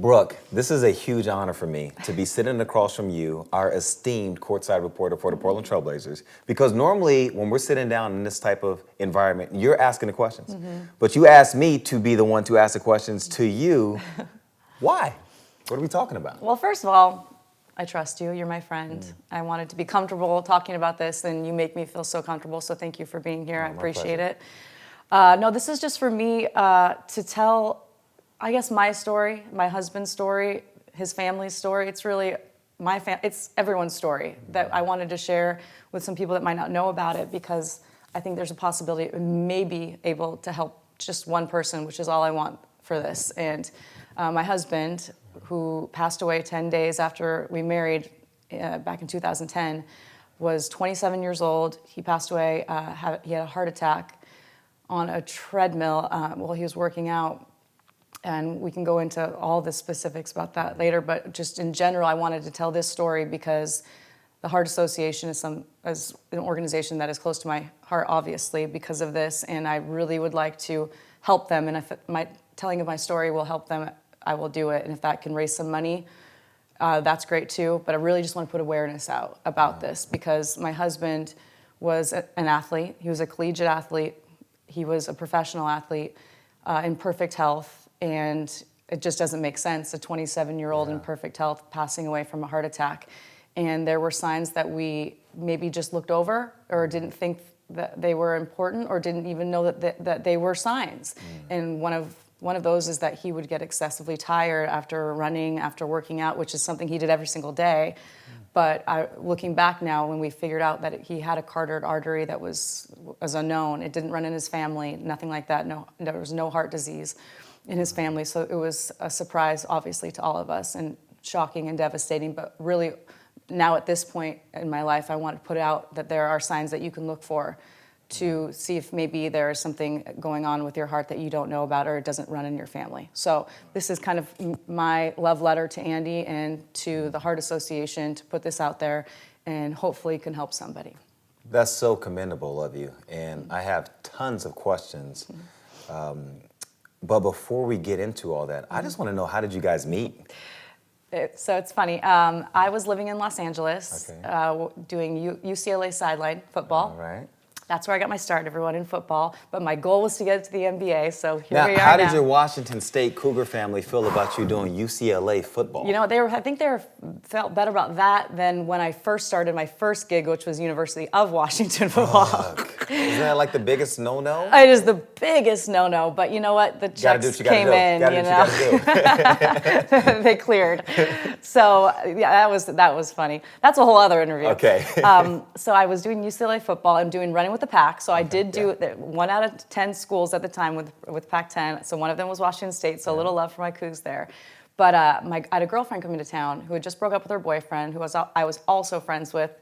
Brooke, this is a huge honor for me to be sitting across from you, our esteemed courtside reporter for the Portland Trailblazers. Because normally, when we're sitting down in this type of environment, you're asking the questions. But you asked me to be the one to ask the questions to you. Why? What are we talking about? Well, first of all, I trust you. You're my friend. I wanted to be comfortable talking about this, and you make me feel so comfortable. So thank you for being here. I appreciate it. No, this is just for me to tell, I guess, my story, my husband's story, his family's story. It's really it's everyone's story that I wanted to share with some people that might not know about it, because I think there's a possibility it may be able to help just one person, which is all I want for this. And my husband, who passed away 10 days after we married back in 2010, was 27 years old. He passed away, he had a heart attack on a treadmill while he was working out. And we can go into all the specifics about that later, but just in general, I wanted to tell this story because the Heart Association is an organization that is close to my heart, obviously, because of this, and I really would like to help them, and if my telling of my story will help them, I will do it, and if that can raise some money, that's great too, but I really just want to put awareness out about this, because my husband was an athlete. He was a collegiate athlete. He was a professional athlete in perfect health. And it just doesn't make sense, a 27-year-old in perfect health passing away from a heart attack. And there were signs that we maybe just looked over or didn't think that they were important or didn't even know that they were signs. And one of those is that he would get excessively tired after running, after working out, which is something he did every single day. But looking back now, when we figured out that he had a carotid artery that was unknown, it didn't run in his family, nothing like that. No, there was no heart disease in his family, so it was a surprise, obviously, to all of us, and shocking and devastating, but really, now at this point in my life, I want to put out that there are signs that you can look for to see if maybe there is something going on with your heart that you don't know about or it doesn't run in your family. So this is kind of my love letter to Andy and to the Heart Association to put this out there, and hopefully can help somebody. That's so commendable of you, and I have tons of questions. But before we get into all that, I just want to know, how did you guys meet? So it's funny. I was living in Los Angeles, doing UCLA sideline football. All right. That's where I got my start, everyone, in football. But my goal was to get to the NBA, so here we are How now. did your Washington State Cougar family feel about you doing UCLA football? You know, I think they felt better about that than when I first started my first gig, which was University of Washington football. Isn't that like the biggest no-no? It is the biggest no-no, but you know what? The checks came in, you know. They cleared. So yeah, that was funny. That's a whole other interview. Okay. So I was doing UCLA football. I'm doing running with the pack. So I did do 1 out of 10 schools at the time with Pac-10. So one of them was Washington State. So a little love for my Cougs there. But I had a girlfriend come into town who had just broke up with her boyfriend, who I was also friends with.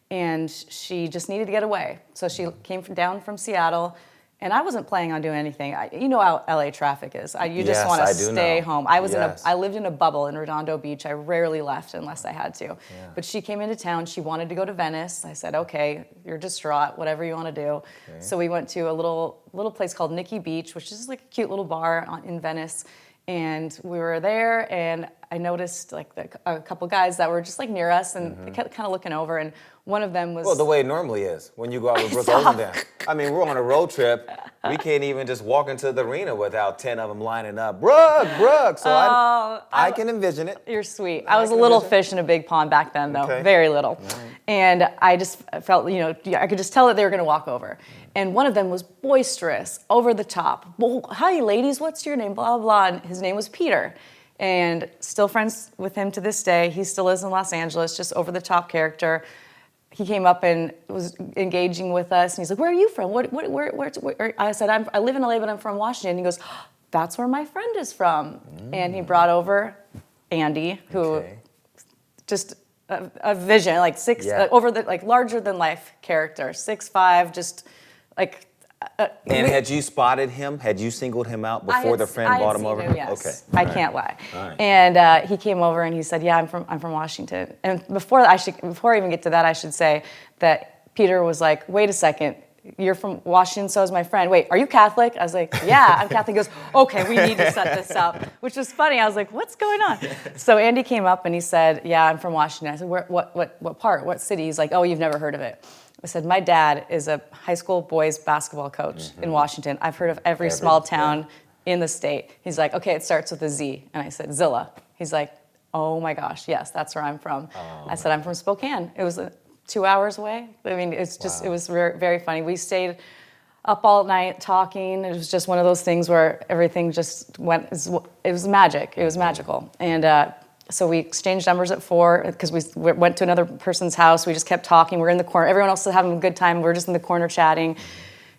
And she just needed to get away. So she came down from Seattle, and I wasn't planning on doing anything. You know how LA traffic is. You just want to stay home. I lived in a bubble in Redondo Beach. I rarely left unless I had to. Yeah. But she came into town. She wanted to go to Venice. I said, okay, you're distraught, whatever you want to do. Okay. So we went to a little place called Nikki Beach, which is like a cute little bar in Venice. And we were there, and I noticed like a couple guys that were just like near us, and they kept kind of looking over, and one of them was... Well, the way it normally is when you go out with Brooke Olsen. I mean, we're on a road trip. We can't even just walk into the arena without 10 of them lining up. Brooke! So I can envision it. You're sweet. I was a little fish in a big pond back then, though. Okay. Very little. Right. And I just felt, I could just tell that they were going to walk over. And one of them was boisterous, over the top. Well, hi, ladies, what's your name? Blah, blah, blah. And his name was Peter. And still friends with him to this day. He still lives in Los Angeles, just over the top character. He came up and was engaging with us, and he's like, "Where are you from? Where?" I said, "I live in LA, but I'm from Washington." And he goes, "That's where my friend is from." And he brought over Andy, who just a vision, like larger than life character, 6'5", just like. And had you spotted him? Had you singled him out before the friend brought him over? Yes. Okay. I can't lie. Right. And he came over and he said, "Yeah, I'm from Washington." And before I even get to that, I should say that Peter was like, "Wait a second, you're from Washington, so is my friend. Wait, are you Catholic? I was like, yeah, I'm Catholic. He goes, okay, we need to set this up, which was funny. I was like, what's going on? So Andy came up and he said, yeah, I'm from Washington. I said, what part, what city? He's like, oh, you've never heard of it. I said, my dad is a high school boys basketball coach in Washington. I've heard of every small town in the state. He's like, okay, it starts with a Z. And I said, Zilla. He's like, oh my gosh, yes, that's where I'm from. I said, I'm from Spokane. It was 2 hours away. I mean, it's just, it was very, very funny. We stayed up all night talking. It was just one of those things where everything just went, it was magic. It was magical. And so we exchanged numbers at 4 because we went to another person's house. We just kept talking. We're in the corner. Everyone else was having a good time. We're just in the corner chatting.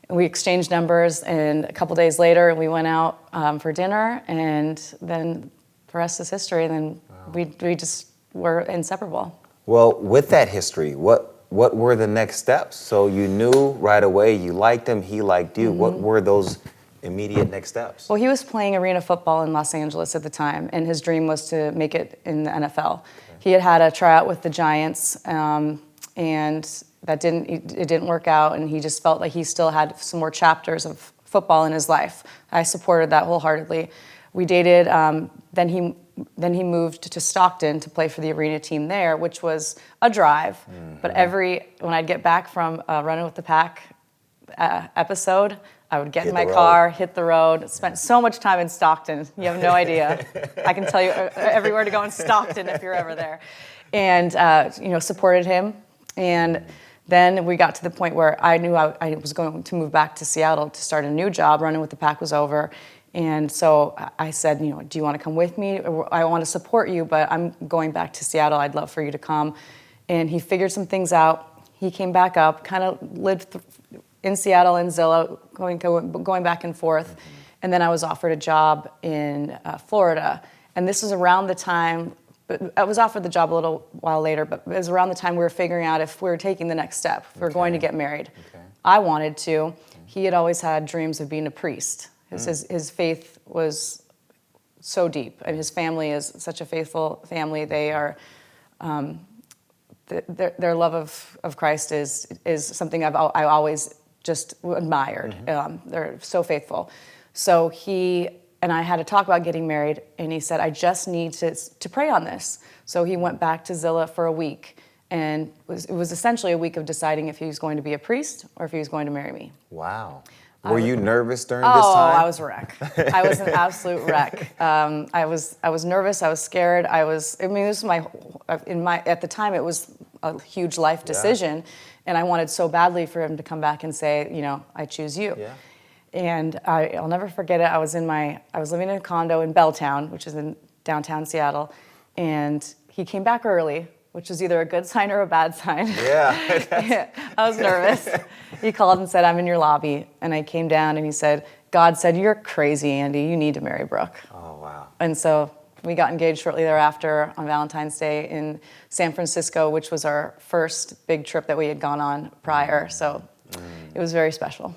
And we exchanged numbers, and a couple days later, we went out for dinner, and then the rest is history. And then we just were inseparable. Well, with that history, what were the next steps? So you knew right away you liked him, he liked you. What were those immediate next steps? Well, he was playing arena football in Los Angeles at the time, and his dream was to make it in the NFL. He had a tryout with the Giants, and it didn't work out, and he just felt like he still had some more chapters of football in his life. I supported that wholeheartedly. We dated, then he moved to Stockton to play for the arena team there, which was a drive. But when I'd get back from Running with the Pack episode, I would get in my car, hit the road, spent so much time in Stockton. You have no idea. I can tell you everywhere to go in Stockton if you're ever there. And, supported him. And then we got to the point where I knew I was going to move back to Seattle to start a new job. Running with the Pack was over. And so I said, do you want to come with me? I want to support you, but I'm going back to Seattle. I'd love for you to come. And he figured some things out. He came back up, kind of lived in Seattle and Zillow, going back and forth. And then I was offered a job in Florida. And this was around the time, I was offered the job a little while later, but it was around the time we were figuring out if we were taking the next step, if we were going to get married. I wanted to. He had always had dreams of being a priest. His faith was so deep, and his family is such a faithful family. They are, their love of Christ is something I always just admired. They're so faithful. So he and I had a talk about getting married, and he said, I just need to pray on this. So he went back to Zilla for a week, and it was essentially a week of deciding if he was going to be a priest or if he was going to marry me. Wow. Were you nervous during this time? Oh, I was a wreck. I was an absolute wreck. I was nervous. I was scared. It was at the time, it was a huge life decision, and I wanted so badly for him to come back and say, I choose you. Yeah. And I'll never forget it. I was living in a condo in Belltown, which is in downtown Seattle, and he came back early, which is either a good sign or a bad sign. Yeah. I was nervous. He called and said, I'm in your lobby. And I came down and he said, God said, you're crazy, Andy. You need to marry Brooke. Oh, wow. And so we got engaged shortly thereafter on Valentine's Day in San Francisco, which was our first big trip that we had gone on prior. So it was very special.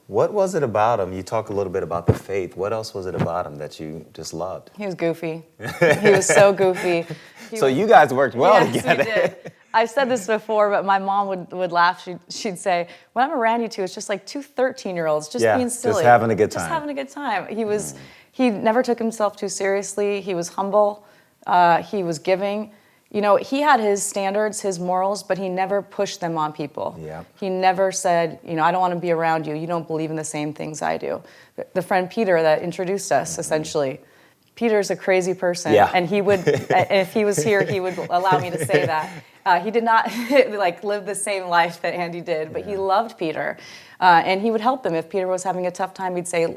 What was it about him? You talk a little bit about the faith. What else was it about him that you just loved? He was goofy. He was so goofy. So you guys worked well together. Yes, we did. I've said this before, but my mom would laugh. She'd say, when I'm around you two, it's just like two 13-year-olds just being silly. Just having a good time. Just having a good time. He never took himself too seriously. He was humble. He was giving. He had his standards, his morals, but he never pushed them on people. Yeah. He never said, I don't want to be around you. You don't believe in the same things I do. The friend Peter that introduced us, essentially, Peter's a crazy person. Yeah. And he would, if he was here, he would allow me to say that. He did not live the same life that Andy did, but he loved Peter. And he would help him. If Peter was having a tough time, he'd say,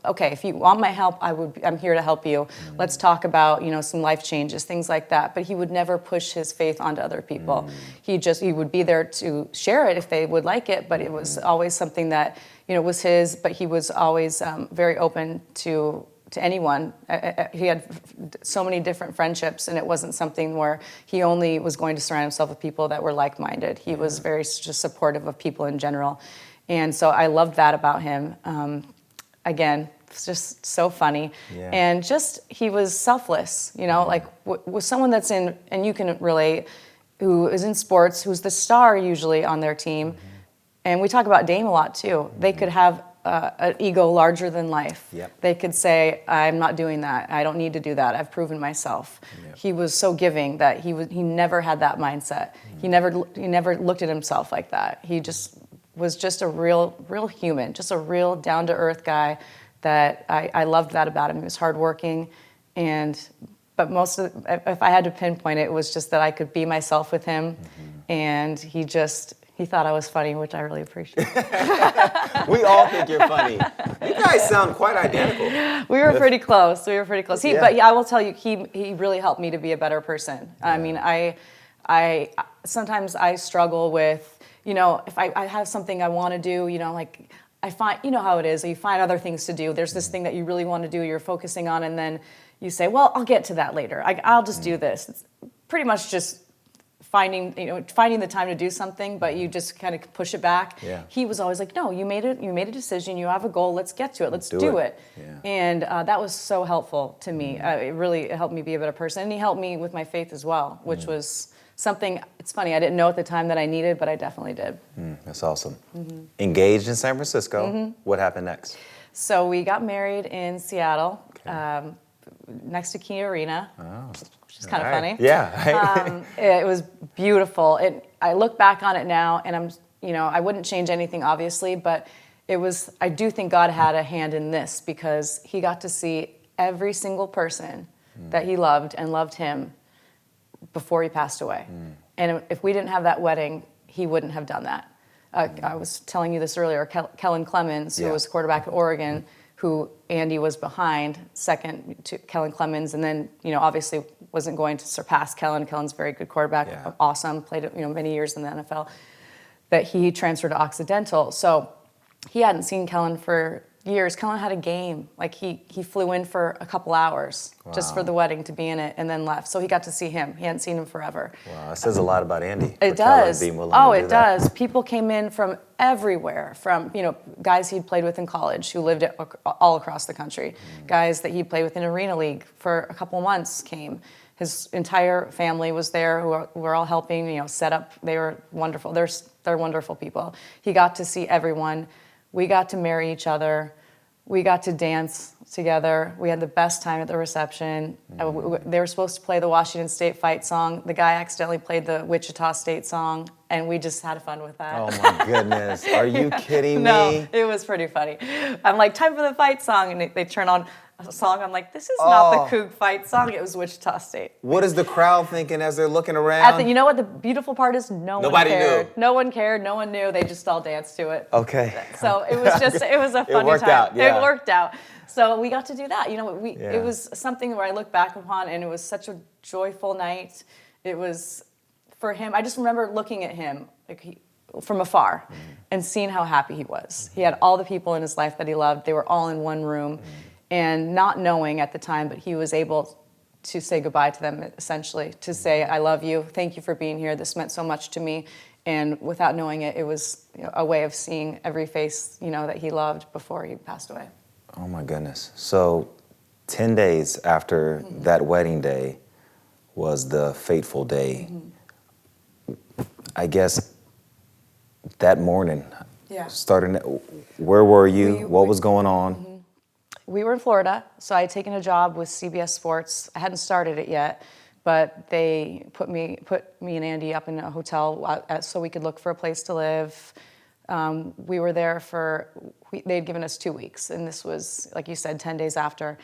okay, if you want my help, I'm here to help you. Let's talk about, some life changes, things like that. But he would never push his faith onto other people. He would be there to share it if they would like it, but it was always something that, was his, but he was always very open to anyone. He had so many different friendships, and it wasn't something where he only was going to surround himself with people that were like-minded. He was very just supportive of people in general. And so I loved that about him. Again, it's just so funny. Yeah. And just, he was selfless, with someone that's in, and you can relate, who is in sports, who's the star usually on their team, And we talk about Dame a lot too. They could have an ego larger than life. Yep. They could say, I'm not doing that. I don't need to do that. I've proven myself. Yep. He was so giving that he never had that mindset. He never looked at himself like that. He just was just a real human, just a real down to earth guy that I loved that about him. He was hardworking, but if I had to pinpoint it, it was just that I could be myself with him, and he thought I was funny, which I really appreciate. We all think you're funny. You guys sound quite identical. We were pretty close. Yeah. But I will tell you, he really helped me to be a better person. Yeah. I mean, I sometimes I struggle with, if I have something I want to do, like I find, how it is, you find other things to do. There's this thing that you really want to do, you're focusing on, and then you say, well, I'll get to that later. I'll just do this. It's pretty much just finding the time to do something, but you just kind of push it back. Yeah. He was always like, no, you made a decision, you have a goal, let's get to it, let's do it. Yeah. And that was so helpful to me. It helped me be a better person, and he helped me with my faith as well, which was something, it's funny, I didn't know at the time that I needed, but I definitely did. That's awesome. Engaged in San Francisco. What happened next? So we got married in Seattle, next to Key Arena, which is kind of funny. Yeah. It was beautiful. I look back on it now, and I wouldn't change anything, obviously, but I do think God had a hand in this, because he got to see every single person that he loved and loved him before he passed away. And if we didn't have that wedding, he wouldn't have done that. I was telling you this earlier, Kellen Clemens, who was quarterback at Oregon, who Andy was behind, second to Kellen Clemens, and then, obviously wasn't going to surpass Kellen. Kellen's a very good quarterback, awesome, played, many years in the NFL, that he transferred to Occidental. So he hadn't seen Kellen for years. Kellen had a game. Like he flew in for a couple hours just for the wedding to be in it, and then left. So he got to see him. He hadn't seen him forever. Wow, it says a lot about Andy. It does. It does. People came in from everywhere, from guys he'd played with in college who lived all across the country, guys that he played with in Arena League for a couple months came. His entire family was there, who were all helping, set up. They were wonderful. They're wonderful people. He got to see everyone. We got to marry each other. We got to dance together. We had the best time at the reception. They were supposed to play the Washington State fight song. The guy accidentally played the Wichita State song, and we just had fun with that. Oh my goodness. Are you kidding me? No, it was pretty funny. I'm like, time for the fight song, and they turn on a song. I'm like, this is not the Coug fight song. It was Wichita State. What is the crowd thinking as they're looking around? You know what the beautiful part is? Nobody cared. Knew. No one cared. No one knew. They just all danced to it. Okay. So it was a funny worked time. out, yeah. It worked out. So we got to do that. It was something where I look back upon, and it was such a joyful night. It was for him. I just remember looking at him from afar and seeing how happy he was. He had all the people in his life that he loved. They were all in one room. And not knowing at the time, but he was able to say goodbye to them, essentially, to say, I love you, thank you for being here, this meant so much to me. And without knowing it, it was a way of seeing every face, that he loved before he passed away. Oh my goodness. So 10 days after that wedding day was the fateful day. I guess that morning, where were you? What was going on? We were in Florida, so I had taken a job with CBS Sports. I hadn't started it yet, but they put me and Andy up in a hotel so we could look for a place to live. We were there they had given us 2 weeks, and this was, like you said, 10 days after.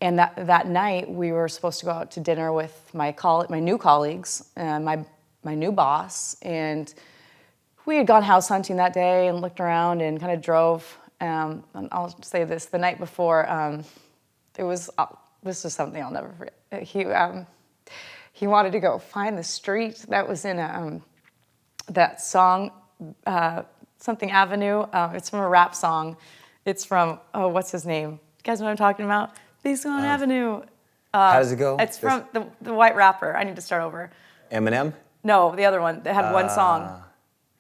And that night, we were supposed to go out to dinner with my new colleagues, my new boss, and we had gone house hunting that day and looked around and kind of drove. And I'll say this: the night before, this is something I'll never forget. He wanted to go find the street that was in that song, something Avenue. It's from a rap song. It's from what's his name? You guys know what I'm talking about? Beast on Avenue. How does it go? It's from the white rapper. I need to start over. Eminem? No, the other one. They had one song.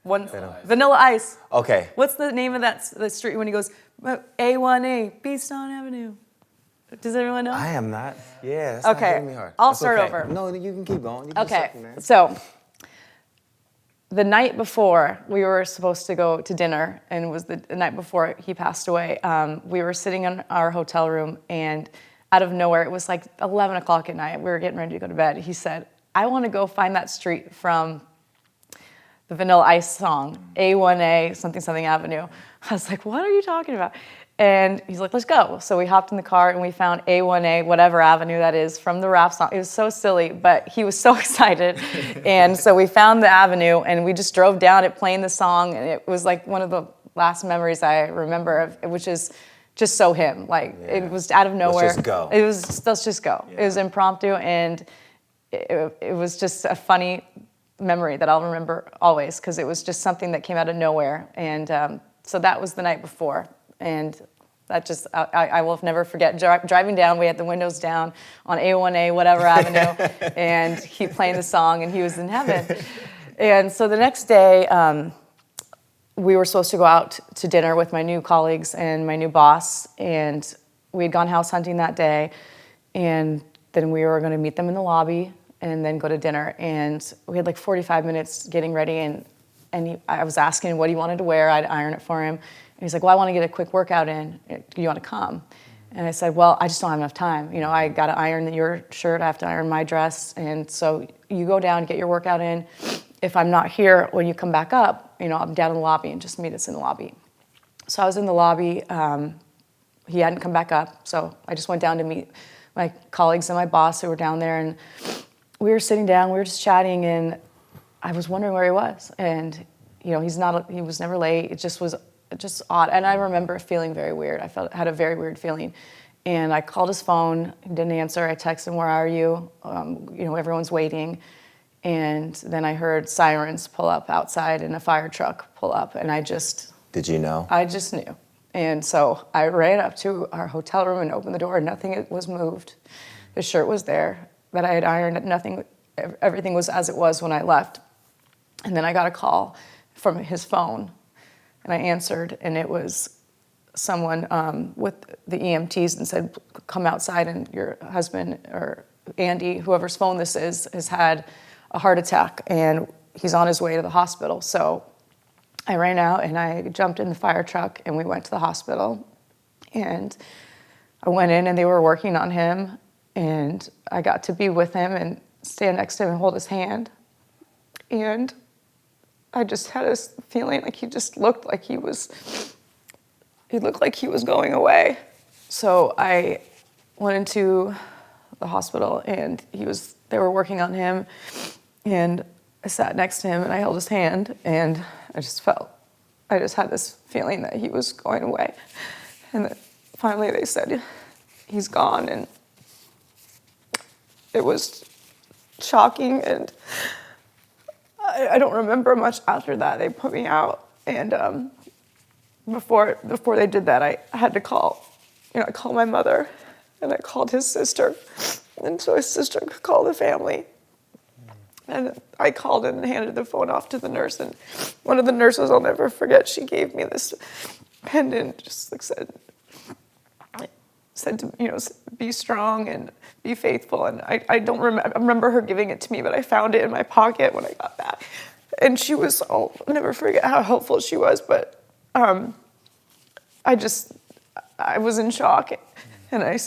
Vanilla Ice. Okay. What's the name of the street when he goes, A1A, Beast on Avenue? Does everyone know? I am not. Yeah, that's okay. not hitting me hard. I'll That's start okay. over. No, you can keep going. Okay, so the night before we were supposed to go to dinner, and it was the night before he passed away, we were sitting in our hotel room, and out of nowhere, it was like 11 o'clock at night, we were getting ready to go to bed. He said, I want to go find that street from the Vanilla Ice song, A1A, something, something Avenue. I was like, what are you talking about? And he's like, let's go. So we hopped in the car and we found A1A, whatever avenue that is, from the rap song. It was so silly, but he was so excited. And so we found the avenue and we just drove down it playing the song. And it was like one of the last memories I remember of, which is just so him. Like, it was out of nowhere. Let's just go. It was, let's just go. Yeah. It was impromptu, and it was just a funny memory that I'll remember always, because it was just something that came out of nowhere. And so that was the night before. And that just, I will never forget. Driving down, we had the windows down on A1A, whatever avenue, and he playing the song, and he was in heaven. And so the next day, we were supposed to go out to dinner with my new colleagues and my new boss, and we had gone house hunting that day, and then we were going to meet them in the lobby and then go to dinner. And we had like 45 minutes getting ready, and I was asking what he wanted to wear. I'd iron it for him. And he's like, well, I want to get a quick workout in. Do you want to come? And I said, well, I just don't have enough time. You know, I got to iron your shirt. I have to iron my dress. And so you go down, get your workout in. If I'm not here when you come back up, you know, I'm down in the lobby, and just meet us in the lobby. So I was in the lobby. He hadn't come back up. So I just went down to meet my colleagues and my boss who were down there. And we were sitting down, we were just chatting, and I was wondering where he was. And, you know, he was never late. It just was just odd. And I remember feeling very weird. I had a very weird feeling. And I called his phone, he didn't answer. I texted him, where are you? You know, everyone's waiting. And then I heard sirens pull up outside and a fire truck pull up. And I just... Did you know? I just knew. And so I ran up to our hotel room and opened the door, and nothing was moved. His shirt was there that I had ironed. Nothing, everything was as it was when I left. And then I got a call from his phone, and I answered, and it was someone with the EMTs, and said, come outside, and your husband, or Andy, whoever's phone this is, has had a heart attack, and he's on his way to the hospital. So I ran out, and I jumped in the fire truck, and we went to the hospital. And I went in, and they were working on him, and I got to be with him and stand next to him and hold his hand. And I just had this feeling like he just looked like he looked like he was going away. So I went into the hospital, and they were working on him, and I sat next to him, and I held his hand, and I just had this feeling that he was going away. And then finally they said, he's gone, and it was shocking, and I don't remember much after that. They put me out, and before they did that, I had to call. I called my mother, and I called his sister, and so his sister could call the family. And I called and handed the phone off to the nurse, and one of the nurses, I'll never forget, she gave me this pendant, just like said to, be strong and be faithful. And I don't remember her giving it to me, but I found it in my pocket when I got back. And I'll never forget how helpful she was, but I was in shock, and I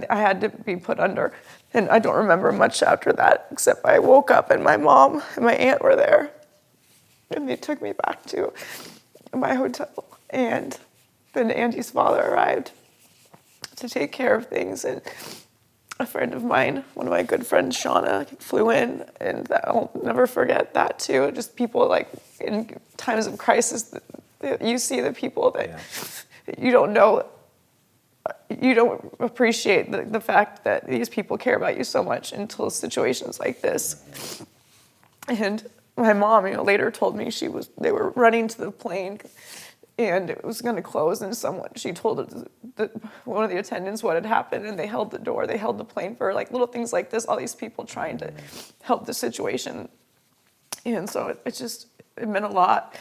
had to be put under. And I don't remember much after that, except I woke up and my mom and my aunt were there. And they took me back to my hotel. And then Andy's father arrived to take care of things. And a friend of mine, one of my good friends, Shauna, flew in. And I'll never forget that, too. Just people, like, in times of crisis, you see the people that you don't know. You don't appreciate the fact that these people care about you so much until situations like this. And my mom, later told me they were running to the plane, and it was going to close, and she told one of the attendants what had happened, and they held the door. They held the plane for like little things like this. All these people trying to help the situation, and so it meant a lot.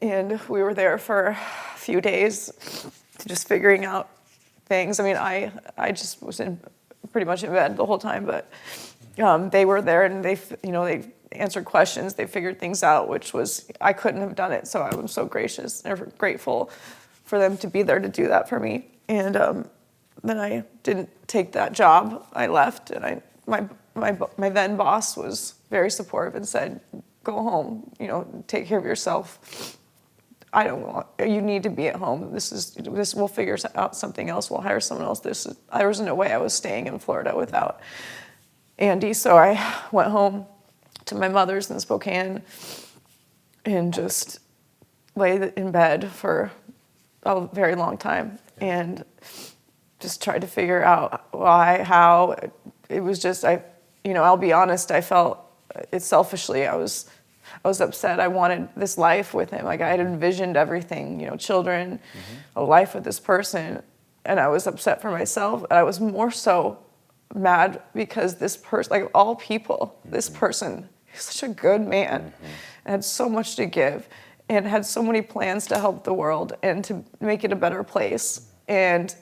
And we were there for a few days, just figuring out things. I mean, I just was pretty much in bed the whole time, but They were there and they answered questions, they figured things out, which was, I couldn't have done it. So I'm so gracious and grateful for them to be there to do that for me. And then I didn't take that job. I left, and my then boss was very supportive and said, go home, take care of yourself. You need to be at home. We'll figure out something else. We'll hire someone else. There was no way I was staying in Florida without Andy. So I went home to my mother's in Spokane and just lay in bed for a very long time and just tried to figure out why, how. It was just, I'll be honest, I felt it selfishly. I was upset. I wanted this life with him. Like, I had envisioned everything, children, a life with this person. And I was upset for myself. And I was more so mad because this person, like all people, this person, he's such a good man, and had so much to give, and had so many plans to help the world and to make it a better place. And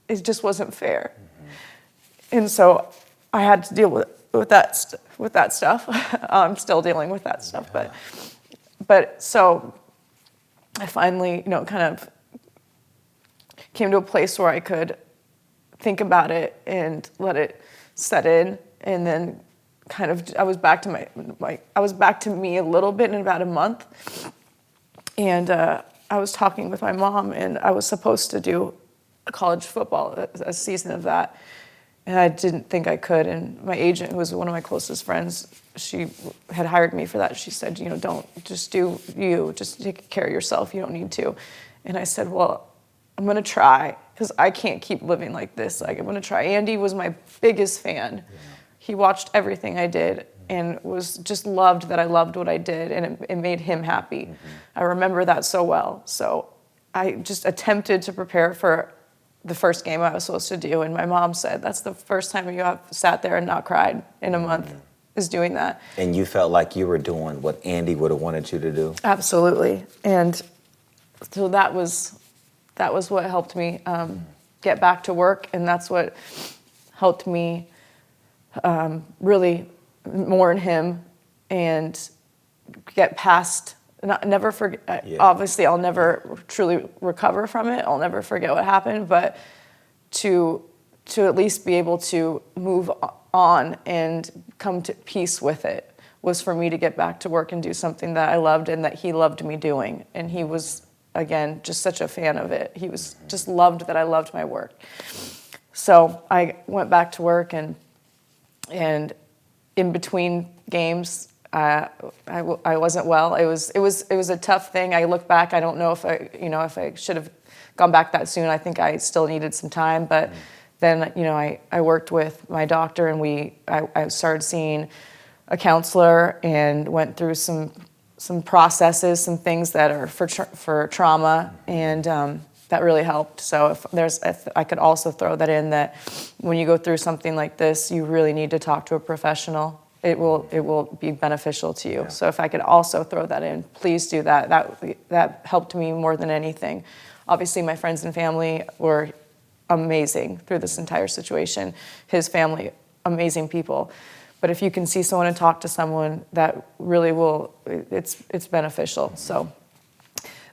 it just wasn't fair. And so I had to deal with that stuff. I'm still dealing with that stuff, but so I finally, kind of came to a place where I could think about it and let it set in, and then kind of I was back to me a little bit in about a month, and I was talking with my mom, and I was supposed to do college football, a season of that. And I didn't think I could. And my agent, who was one of my closest friends, she had hired me for that. She said, don't, just do you. Just take care of yourself. You don't need to. And I said, well, I'm going to try, because I can't keep living like this. Like, I'm going to try. Andy was my biggest fan. Yeah. He watched everything I did and was just loved that I loved what I did, and it made him happy. I remember that so well. So I just attempted to prepare for the first game I was supposed to do, and my mom said, that's the first time you have sat there and not cried in a month, is doing that. And you felt like you were doing what Andy would have wanted you to do? Absolutely. And so that was what helped me get back to work, and that's what helped me really mourn him and get past. Never forget. Yeah. Obviously, I'll never truly recover from it. I'll never forget what happened. But to at least be able to move on and come to peace with it was for me to get back to work and do something that I loved and that he loved me doing. And he was, again, just such a fan of it. He was just loved that I loved my work. So I went back to work, and in between games, I wasn't well. It was a tough thing. I look back. I don't know if I should have gone back that soon. I think I still needed some time. But then I worked with my doctor, and I started seeing a counselor and went through some processes, some things that are for trauma, and that really helped. So if I could also throw that in, that when you go through something like this, you really need to talk to a professional. It will be beneficial to you. Yeah. So if I could also throw that in, please do that. That helped me more than anything. Obviously, my friends and family were amazing through this entire situation. His family, amazing people. But if you can see someone and talk to someone, that really it's beneficial. So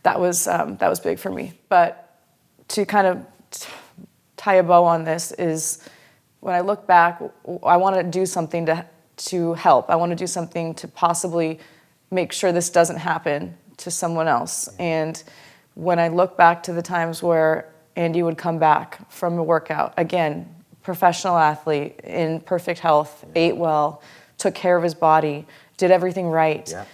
that was big for me. But to kind of tie a bow on this is, when I look back, I want to do something to help. I want to do something to possibly make sure this doesn't happen to someone else. And when I look back to the times where Andy would come back from a workout, again, professional athlete, in perfect health, ate well, took care of his body, did everything right. Yeah.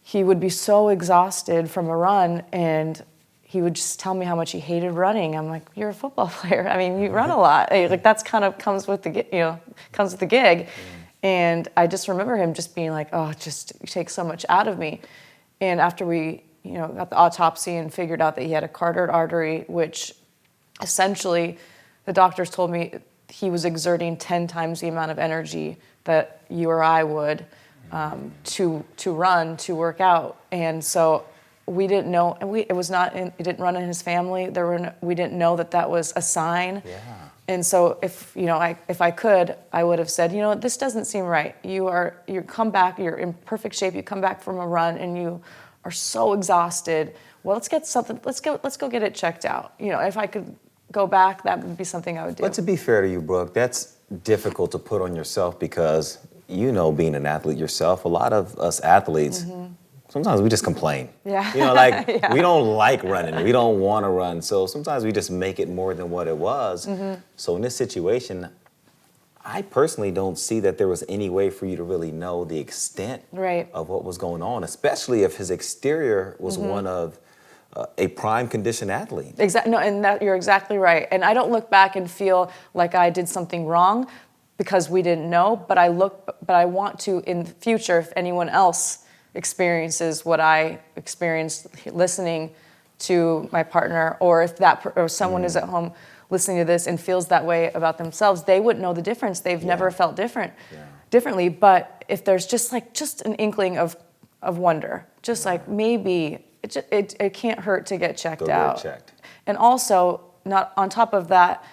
He would be so exhausted from a run, and he would just tell me how much he hated running. I'm like, you're a football player. I mean, you run a lot. Like, that's kind of comes with the gig. Yeah. And I just remember him just being like, oh, just take so much out of me. And after we, got the autopsy and figured out that he had a carotid artery, which essentially the doctors told me he was exerting 10 times the amount of energy that you or I would to run, to work out. And so we didn't know, and it didn't run in his family. We didn't know that was a sign. Yeah. And so if I could, I would have said, this doesn't seem right. You come back, you're in perfect shape. You come back from a run and you are so exhausted. Well, let's get something. Let's go get it checked out. If I could go back, that would be something I would do. But to be fair to you, Brooke, that's difficult to put on yourself because being an athlete yourself, a lot of us athletes, sometimes we just complain. Yeah. Yeah. We don't like running. We don't want to run. So sometimes we just make it more than what it was. So in this situation, I personally don't see that there was any way for you to really know the extent of what was going on, especially if his exterior was one of a prime condition athlete. Exactly. No, and you're exactly right. And I don't look back and feel like I did something wrong because we didn't know, but I want to in the future, if anyone else experiences what I experienced listening to my partner, or if or someone is at home listening to this and feels that way about themselves, they wouldn't know the difference. They've never felt differently. But if there's just an inkling of wonder, just like maybe it can't hurt to get checked out. And also, not on top of that,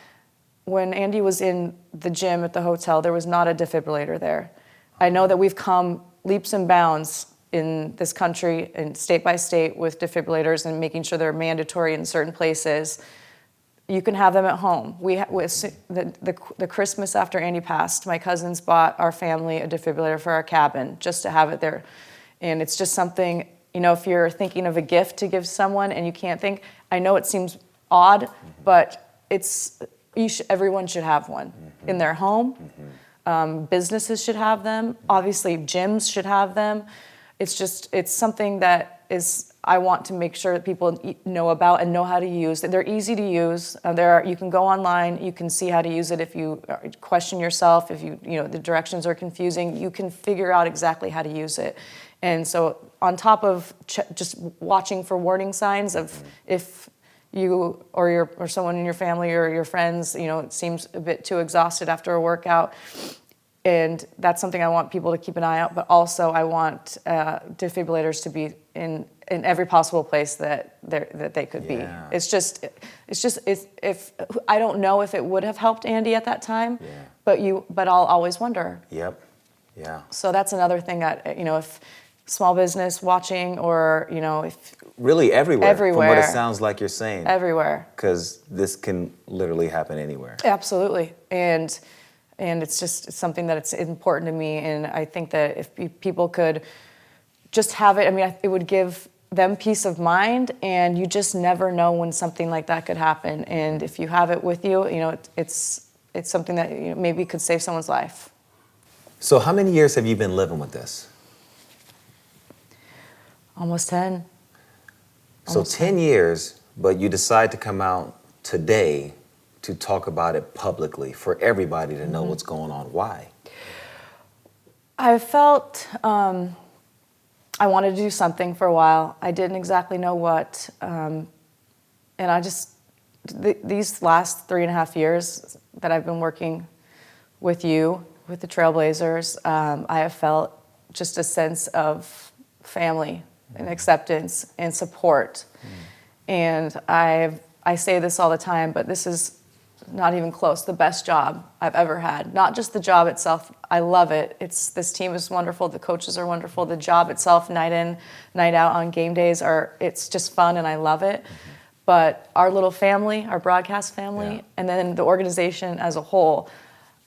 when Andy was in the gym at the hotel, there was not a defibrillator there. I know that we've come leaps and bounds in this country and state by state with defibrillators and making sure they're mandatory in certain places. You can have them at home. The Christmas after Andy passed, my cousins bought our family a defibrillator for our cabin just to have it there. And it's just something, if you're thinking of a gift to give someone and you can't think, I know it seems odd, but everyone should have one in their home. Businesses should have them. Obviously, gyms should have them. It's something that I want to make sure that people know about and know how to use. They're easy to use. You can go online. You can see how to use it if you question yourself. If the directions are confusing, you can figure out exactly how to use it. And so, on top of just watching for warning signs of if you or someone in your family or your friends, it seems a bit too exhausted after a workout. And that's something I want people to keep an eye out. But also, I want defibrillators to be in every possible place that they could be. If I don't know if it would have helped Andy at that time, but I'll always wonder. Yep. Yeah. So that's another thing that if small business watching or if really everywhere. From what it sounds like you're saying. Everywhere. Because this can literally happen anywhere. Absolutely. And it's something that it's important to me, and I think that if people could just have it, it would give them peace of mind, and you just never know when something like that could happen. And if you have it with you, it's something that maybe could save someone's life. So how many years have you been living with this? Almost 10. So 10 years, but you decide to come out today to talk about it publicly for everybody to know what's going on. Why? I felt I wanted to do something for a while. I didn't exactly know what. And I just, these last 3.5 years that I've been working with you, with the Trailblazers, I have felt just a sense of family and acceptance and support. And I say this all the time, but this is not even close, the best job I've ever had. Not just the job itself, I love it. This team is wonderful, the coaches are wonderful, the job itself, night in, night out on game days, it's just fun and I love it. But our little family, our broadcast family, and then the organization as a whole,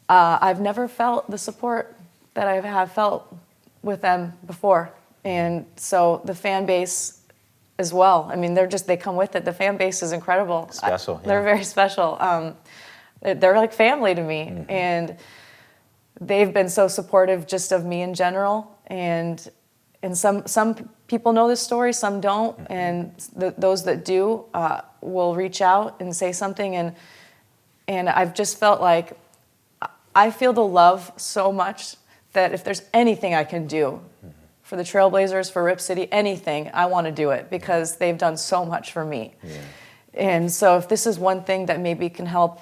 I've never felt the support that I have felt with them before. And so the fan base as well. They come with it. The fan base is incredible. Special. They're very special. They're like family to me. And they've been so supportive just of me in general. And some people know this story, some don't. And those that do will reach out and say something. And I've just felt like I feel the love so much that if there's anything I can do for the Trailblazers, for Rip City, anything, I want to do it because they've done so much for me. And so if this is one thing that maybe can help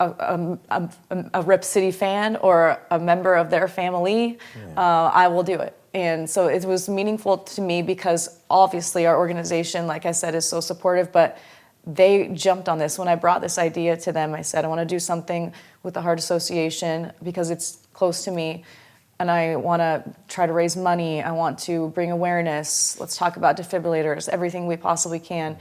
a Rip City fan or a member of their family, I will do it. And so it was meaningful to me because obviously our organization, like I said, is so supportive, but they jumped on this. When I brought this idea to them, I said, I want to do something with the Heart Association because it's close to me. And I want to try to raise money. I want to bring awareness. Let's talk about defibrillators, everything we possibly can.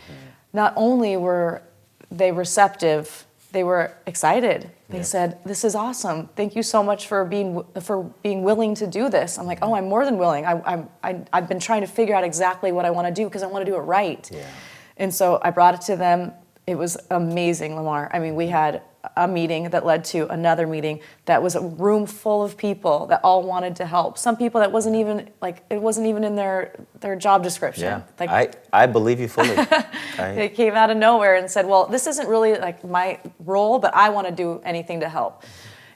Not only were they receptive, they were excited. They said, "This is awesome. Thank you so much for being willing to do this." I'm like, "Oh, I'm more than willing. I've been trying to figure out exactly what I want to do because I want to do it right." Yeah. And so I brought it to them. It was amazing, Lamar. I mean, we had a meeting that led to another meeting that was a room full of people that all wanted to help. Some people that wasn't even in their job description. Yeah. Like, I believe you fully. they came out of nowhere and said, well, this isn't really like my role, but I want to do anything to help.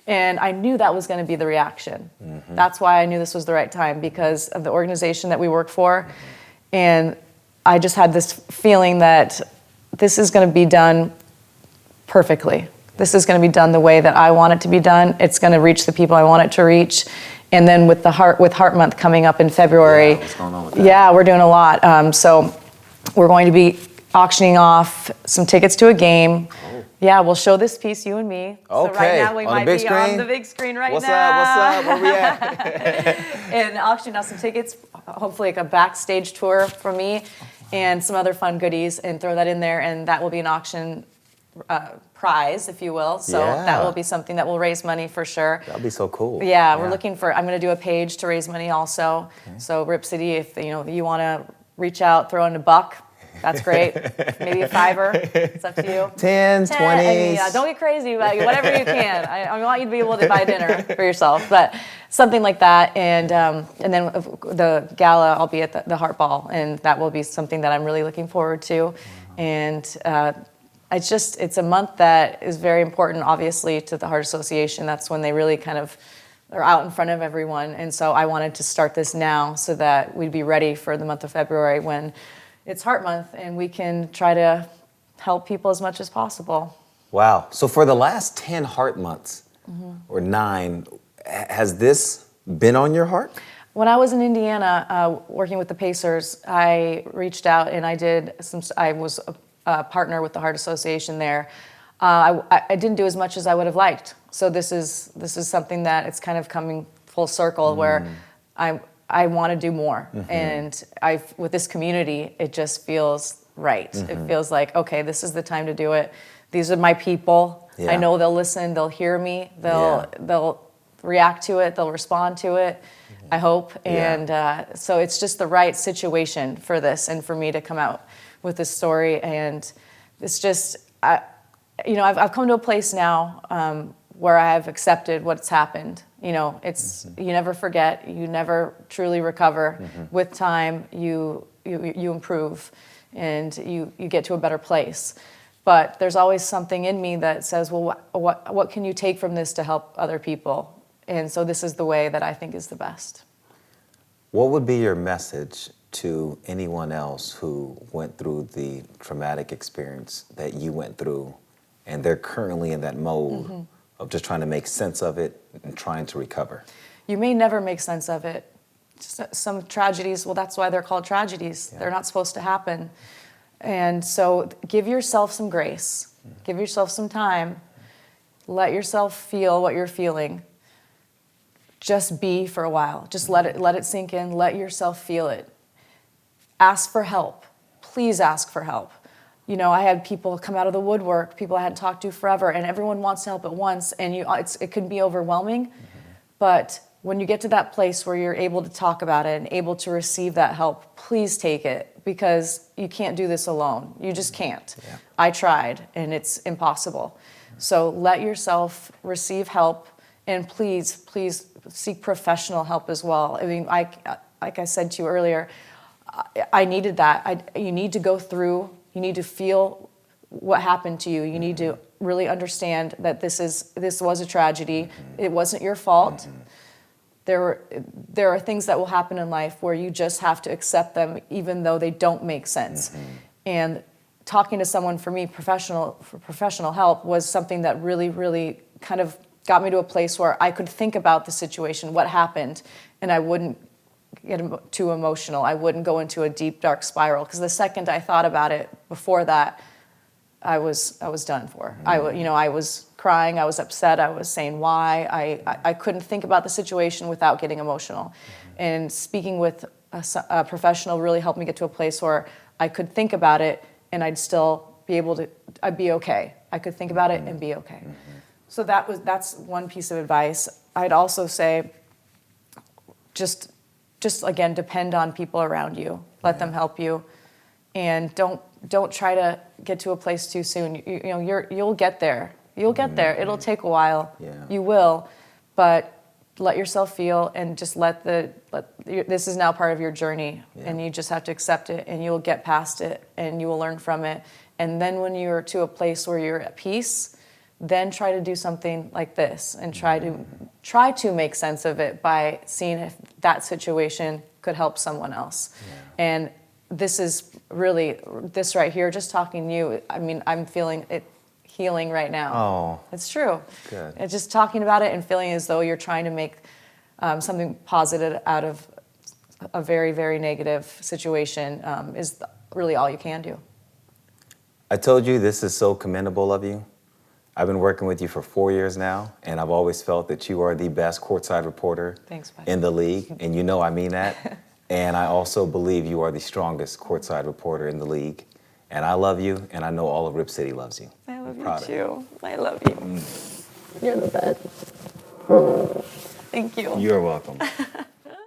And I knew that was going to be the reaction. That's why I knew this was the right time, because of the organization that we work for. And I just had this feeling that this is going to be done perfectly. This is going to be done the way that I want it to be done. It's going to reach the people I want it to reach. And then with Heart Month coming up in February, what's going on with that? Yeah, we're doing a lot. So we're going to be auctioning off some tickets to a game. Oh. Yeah, we'll show this piece, you and me. So right Okay. now we On the might big be screen? on the big screen right What's now. up? Where we at? And auctioning off some tickets, hopefully like a backstage tour from me and some other fun goodies, and throw that in there, and that will be an auction prize, if you will. So Yeah. that will be something that will raise money for sure. That'd be so cool. Yeah, we're looking for, I'm going to do a page to raise money also. So Rip City, if you want to reach out, throw in $1, that's great. Maybe a $5, it's up to you. 10s, 20s. I mean, yeah, don't get crazy about it, whatever you can. I want you to be able to buy dinner for yourself, but something like that. And then the gala, I'll be at the Heart Ball, and that will be something that I'm really looking forward to. And it's a month that is very important, obviously, to the Heart Association. That's when they really kind of are out in front of everyone. And so I wanted to start this now so that we'd be ready for the month of February when it's Heart Month, and we can try to help people as much as possible. Wow. So for the last 10 Heart Months, or 9, has this been on your heart? When I was in Indiana working with the Pacers, I reached out and I was a partner with the Heart Association there. I didn't do as much as I would have liked. So this is something that it's kind of coming full circle where I want to do more. And with this community, it just feels right. It feels like, okay, this is the time to do it. These are my people. Yeah. I know they'll listen, they'll hear me, they'll react to it, they'll respond to it, I hope. And so it's just the right situation for this and for me to come out with this story. And it's just, I've come to a place now where I have accepted what's happened. It's you never forget, you never truly recover. With time, you improve, and you get to a better place. But there's always something in me that says, well, what can you take from this to help other people? And so this is the way that I think is the best. What would be your message to anyone else who went through the traumatic experience that you went through, and they're currently in that mode of just trying to make sense of it and trying to recover? You may never make sense of it. Some tragedies, well, that's why they're called tragedies. Yeah. They're not supposed to happen. And so give yourself some grace. Give yourself some time. Let yourself feel what you're feeling. Just be for a while. Just let it sink in. Let yourself feel it. Ask for help. Please ask for help. I had people come out of the woodwork, people I hadn't talked to forever, and everyone wants to help at once, and it can be overwhelming. But when you get to that place where you're able to talk about it and able to receive that help, please take it, because you can't do this alone. You just can't. Yeah. I tried, and it's impossible. So let yourself receive help, and please seek professional help as well. I mean, like I said to you earlier, I needed that. You need to go through. You need to feel what happened to you. You need to really understand that this was a tragedy. It wasn't your fault. There are things that will happen in life where you just have to accept them, even though they don't make sense. And talking to someone, for me, professional help was something that really, really kind of got me to a place where I could think about the situation, what happened, and I wouldn't get too emotional. I wouldn't go into a deep, dark spiral, because the second I thought about it before that, I was done for. I was crying, I was upset, I was saying why. I couldn't think about the situation without getting emotional. And speaking with a professional really helped me get to a place where I could think about it and I'd still be able to, I'd be okay. I could think about it and be okay. So that's one piece of advice. I'd also say just again, depend on people around you. Let them help you. And don't try to get to a place too soon. You'll get there. You'll get there. It'll take a while. Yeah. You will, but let yourself feel and just this is now part of your journey, and you just have to accept it, and you'll get past it, and you will learn from it. And then when you're to a place where you're at peace, then try to do something like this and try to make sense of it by seeing if that situation could help someone else. And this is really, this right here, just talking to you, I mean, I'm feeling it healing right now. Oh. It's true. Good. It's just talking about it and feeling as though you're trying to make something positive out of a very, very negative situation is really all you can do. I told you this is so commendable of you. I've been working with you for 4 years now, and I've always felt that you are the best courtside reporter Thanks, buddy. in the league, and you know I mean that. And I also believe you are the strongest courtside reporter in the league. And I love you, and I know all of Rip City loves you. I love you Proud of you. too. I love you. You're the best. Thank you. You're welcome.